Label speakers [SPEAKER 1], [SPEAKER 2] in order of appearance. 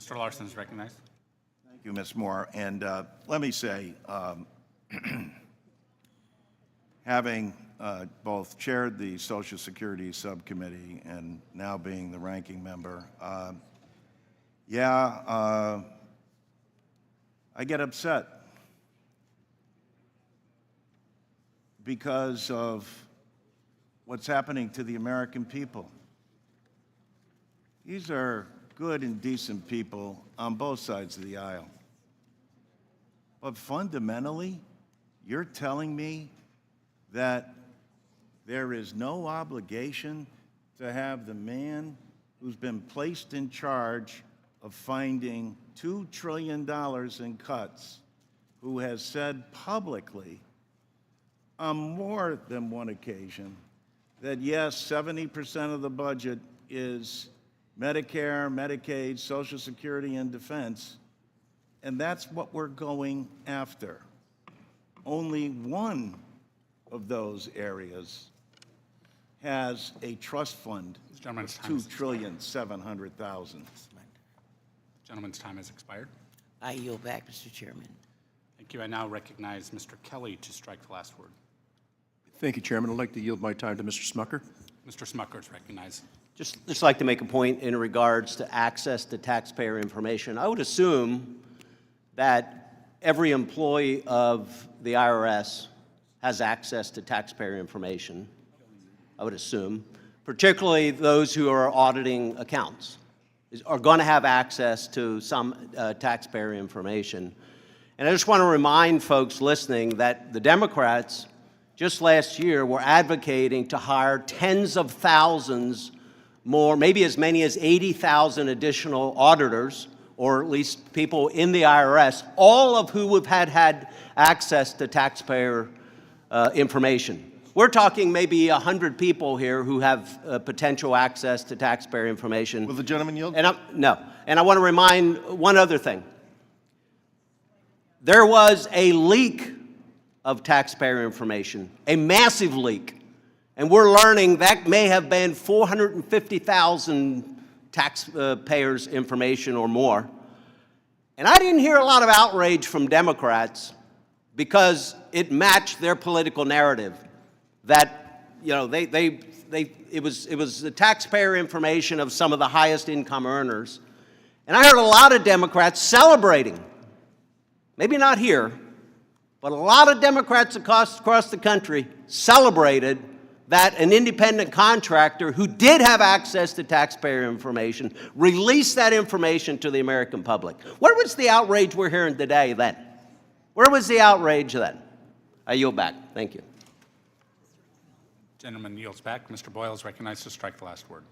[SPEAKER 1] Mr. Larson is recognized.
[SPEAKER 2] Thank you, Ms. Moore. And let me say, having both chaired the Social Security Subcommittee and now being the ranking member, I get upset because of what's happening to the American people. These are good and decent people on both sides of the aisle. But fundamentally, you're telling me that there is no obligation to have the man who's been placed in charge of finding $2 trillion in cuts, who has said publicly on more than one occasion that yes, 70% of the budget is Medicare, Medicaid, Social Security, and defense, and that's what we're going after. Only one of those areas has a trust fund of $2,700,000,000.
[SPEAKER 1] Gentleman's time has expired.
[SPEAKER 3] I yield back, Mr. Chairman.
[SPEAKER 1] Thank you. I now recognize Mr. Kelly to strike the last word.
[SPEAKER 4] Thank you, Chairman. I'd like to yield my time to Mr. Smucker.
[SPEAKER 1] Mr. Smucker is recognized.
[SPEAKER 5] Just like to make a point in regards to access to taxpayer information. I would assume that every employee of the IRS has access to taxpayer information. I would assume, particularly those who are auditing accounts, are going to have access to some taxpayer information. And I just want to remind folks listening that the Democrats just last year were advocating to hire tens of thousands more, maybe as many as 80,000 additional auditors, or at least people in the IRS, all of who have had access to taxpayer information. We're talking maybe 100 people here who have potential access to taxpayer information.
[SPEAKER 4] Will the gentleman yield?
[SPEAKER 5] No. And I want to remind one other thing. There was a leak of taxpayer information, a massive leak. And we're learning that may have been 450,000 taxpayers' information or more. And I didn't hear a lot of outrage from Democrats because it matched their political narrative that, you know, it was the taxpayer information of some of the highest income earners. And I heard a lot of Democrats celebrating, maybe not here, but a lot of Democrats across the country celebrated that an independent contractor who did have access to taxpayer information released that information to the American public. Where was the outrage we're hearing today then? Where was the outrage then? I yield back. Thank you.
[SPEAKER 1] Gentleman yields back. Mr. Boyle is recognized to strike the last word.